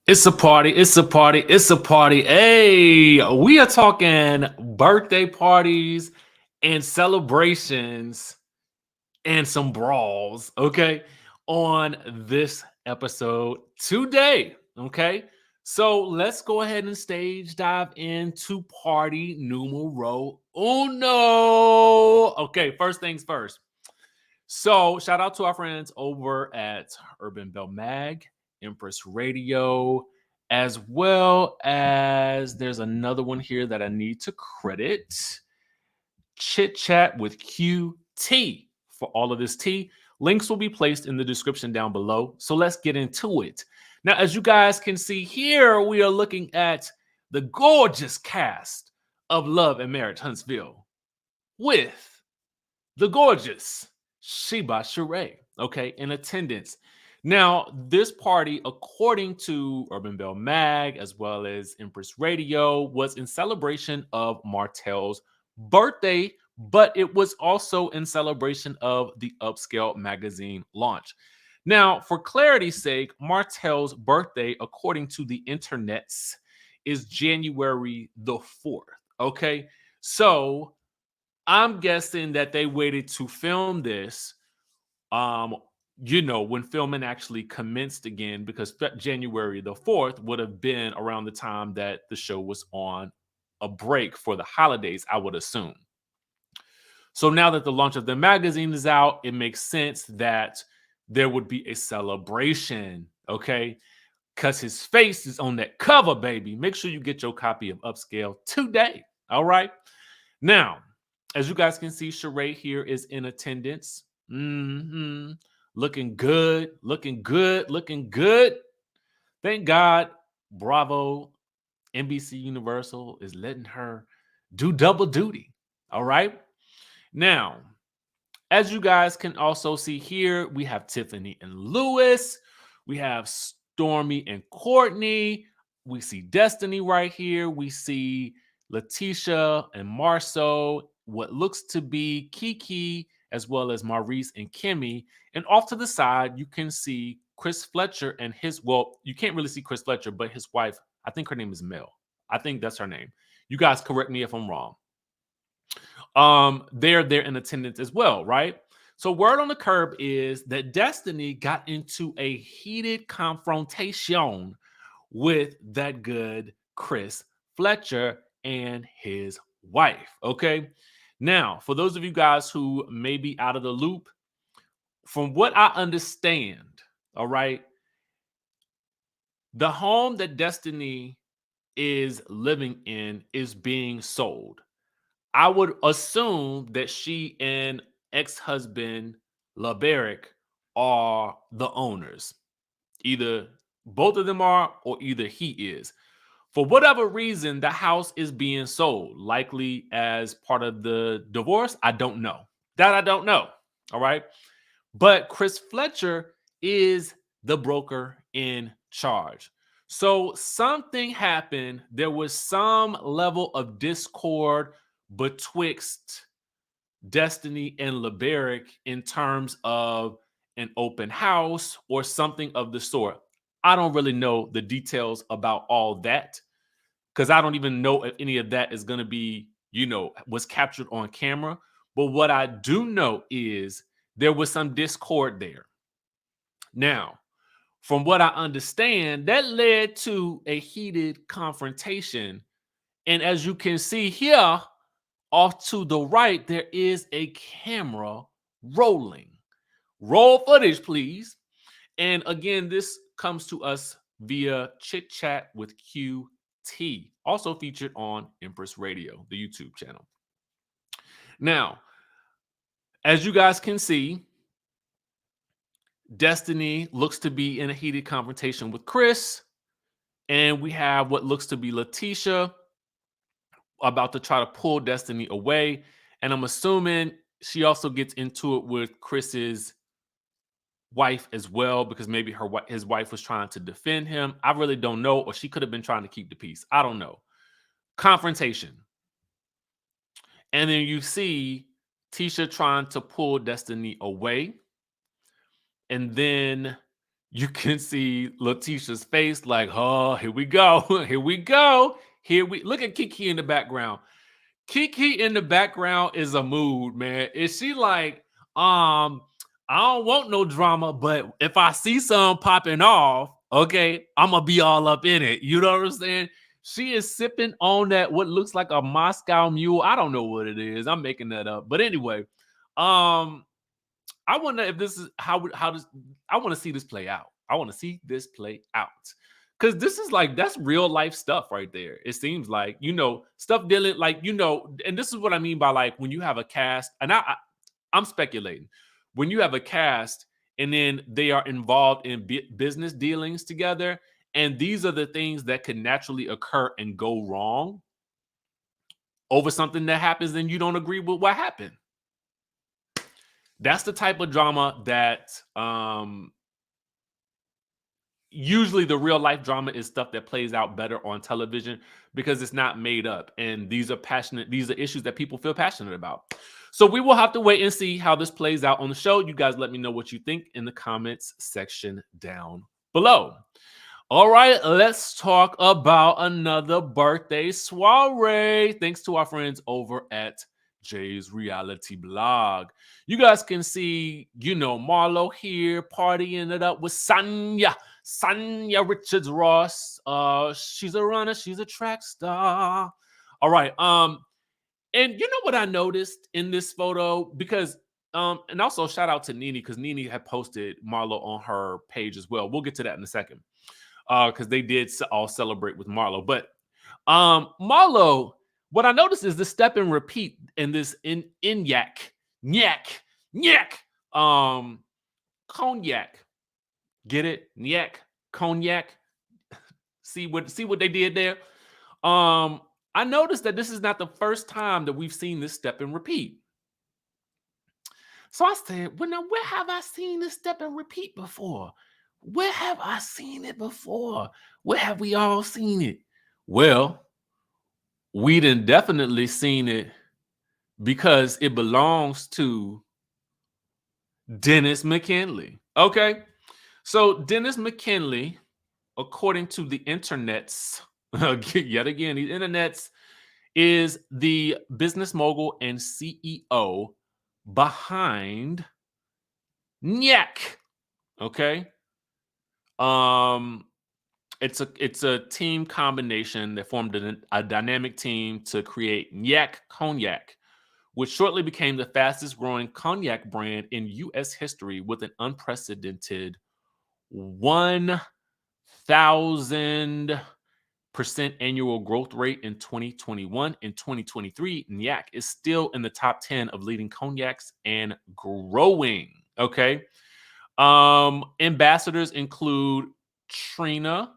It's a party. It's a party. It's a party. Hey, we are talking birthday parties and celebrations and some brawls, okay, on this episode today, okay? So let's go ahead and stage dive into party numero uno. Okay, first things first. So, shout out to our friends over at Urban Bell Mag, Empress Radio, as well as there's another one here that I need to credit Chit Chat with QT for all of this tea. Links will be placed in the description down below. So, let's get into it. Now, as you guys can see here, we are looking at the gorgeous cast of Love and Marriage Huntsville with the gorgeous Sheba Sheree, okay, in attendance. Now, this party, according to Urban Bell Mag as well as Empress Radio, was in celebration of Martell's birthday, but it was also in celebration of the Upscale magazine launch. Now, for clarity's sake, Martell's birthday, according to the internets, is January the 4th, okay? So, I'm guessing that they waited to film this, um, when filming actually commenced again, because January the 4th would have been around the time that the show was on a break for the holidays, I would assume. So now that the launch of the magazine is out, it makes sense that there would be a celebration, okay? Because his face is on that cover, baby. Make sure you get your copy of Upscale today, all right? Now, as you guys can see, Sheree here is in attendance. Looking good, looking good, looking good. Thank God, Bravo, NBC Universal is letting her do double duty. All right. Now, as you guys can also see here, we have Tiffany and Lewis. We have Stormy and Courtney. We see Destiny right here. We see Letitia and Marceau, what looks to be Kiki, as well as Maurice and Kimmy. And off to the side, you can see Chris Fletcher and you can't really see Chris Fletcher, but his wife, I think her name is Mel. I think that's her name. You guys correct me if I'm wrong. They're there in attendance as well, right? So word on the curb is that Destiny got into a heated confrontation with that good Chris Fletcher and his wife. Okay. Now, for those of you guys who may be out of the loop, from what I understand, all right, the home that Destiny is living in is being sold. I would assume that she and ex-husband LaBerrick are the owners. Either both of them are, or either he is. For whatever reason, the house is being sold, likely as part of the divorce. I don't know. That I don't know. All right. But Chris Fletcher is the broker in charge. So something happened. There was some level of discord betwixt Destiny and LeBerick in terms of an open house or something of the sort. I don't really know the details about all that because I don't even know if any of that is going to be, was captured on camera. But what I do know is there was some discord there. Now, from what I understand, that led to a heated confrontation. And as you can see here, off to the right, there is a camera rolling. Roll footage, please. And again, this comes to us via Chit Chat with QT, also featured on Empress Radio, the YouTube channel. Now, as you guys can see, Destiny looks to be in a heated confrontation with Chris. And we have what looks to be Letitia about to try to pull Destiny away. And I'm assuming she also gets into it with Chris's wife as well, because maybe his wife was trying to defend him. I really don't know, or she could have been trying to keep the peace. I don't know. Confrontation. And then you see Tisha trying to pull Destiny away. And then You can see Letitia's face like, oh, here we go. Here we go. Here we look at Kiki in the background. Kiki in the background is a mood, man. Is she like, I don't want no drama, but if I see some popping off, okay, I'm gonna be all up in it. You know what I'm saying? She is sipping on that what looks like a Moscow Mule. I don't know what it is. I'm making that up. But anyway, um, I wonder if this is how does I want to see this play out. I want to see this play out. Cause this is like that's real life stuff right there. It seems like, stuff dealing like, and this is what I mean by like when you have a cast, and I'm speculating. When you have a cast and then they are involved in business dealings together, and these are the things that could naturally occur and go wrong over something that happens and you don't agree with what happened. That's the type of drama that usually the real life drama is stuff that plays out better on television because it's not made up. And these are issues that people feel passionate about. So we will have to wait and see how this plays out on the show. You guys let me know what you think in the comments section down below. All right, let's talk about another birthday soiree. Thanks to our friends over at Jay's Reality Blog. You guys can see, Marlo here partying it up with Sanya Richards Ross. She's a runner, she's a track star. All right. And you know what I noticed in this photo? Because and also shout out to Nene, because Nene had posted Marlo on her page as well. We'll get to that in a second. Because they did all celebrate with Marlo. But Marlo, what I noticed is the step and repeat in this nyak, cognac. Get it? Nyak, cognac. See what they did there? I noticed that this is not the first time that we've seen this step and repeat. So I said, well, now where have I seen this step and repeat before? Where have I seen it before? Where have we all seen it? Well, we done definitely seen it because it belongs to Dennis McKinley. Okay. So Dennis McKinley, according to the internets, yet again, the internets, is the business mogul and CEO behind Nyak. Okay. It's a team combination that formed a dynamic team to create Nyak Cognac, which shortly became the fastest growing cognac brand in U.S. history with an unprecedented 1,000% annual growth rate in 2021. In 2023, Nyak is still in the top 10 of leading cognacs and growing. Okay. Ambassadors include Trina.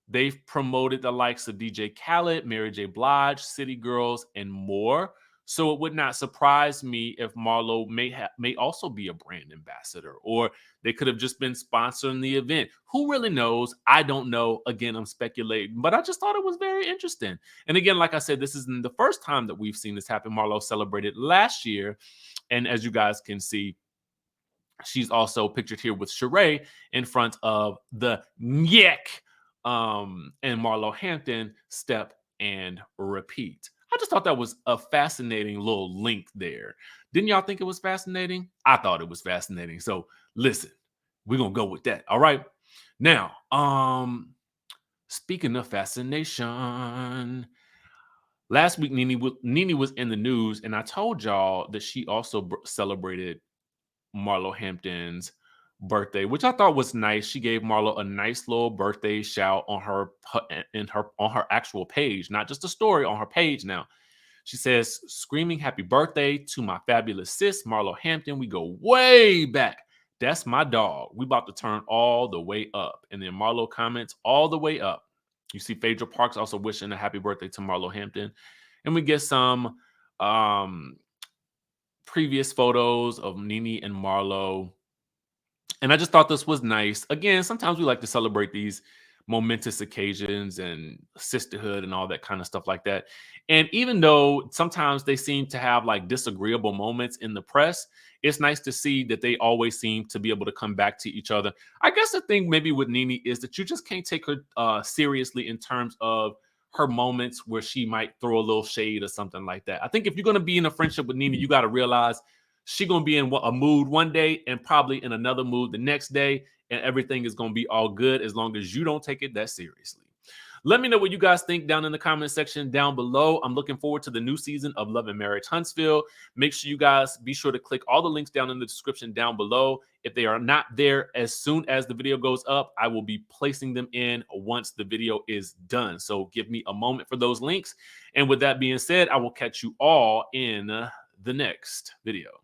They've promoted the likes of DJ Khaled, Mary J. Blige, City Girls, and more. So it would not surprise me if Marlo may also be a brand ambassador, or they could have just been sponsoring the event. Who really knows? I don't know. Again, I'm speculating, but I just thought it was very interesting. And again, like I said, this isn't the first time that we've seen this happen. Marlo celebrated last year, and as you guys can see, she's also pictured here with Sheree in front of the Nyek and Marlo Hampton step and repeat. I just thought that was a fascinating little link there. Didn't y'all think it was fascinating? I thought it was fascinating. So listen, we're gonna go with that. All right. Now, speaking of fascination, last week Nene was in the news, and I told y'all that she also celebrated Marlo Hampton's birthday, which I thought was nice. She gave Marlo a nice little birthday shout on her actual page, not just a story, on her page now. She says, screaming happy birthday to my fabulous sis, Marlo Hampton. We go way back. That's my dog. We about to turn all the way up. And then Marlo comments, all the way up. You see Phaedra Parks also wishing a happy birthday to Marlo Hampton. And we get some previous photos of Nene and Marlo. And I just thought this was nice. Again, sometimes we like to celebrate these momentous occasions and sisterhood and all that kind of stuff like that. And even though sometimes they seem to have like disagreeable moments in the press, it's nice to see that they always seem to be able to come back to each other. I guess the thing maybe with Nene is that you just can't take her seriously in terms of her moments where she might throw a little shade or something like that. I think if you're going to be in a friendship with Nene, you got to realize she's going to be in a mood one day and probably in another mood the next day, and everything is going to be all good as long as you don't take it that seriously. Let me know what you guys think down in the comment section down below. I'm looking forward to the new season of Love and Marriage Huntsville. Make sure you guys be sure to click all the links down in the description down below. If they are not there as soon as the video goes up, I will be placing them in once the video is done. So give me a moment for those links. And with that being said, I will catch you all in the next video.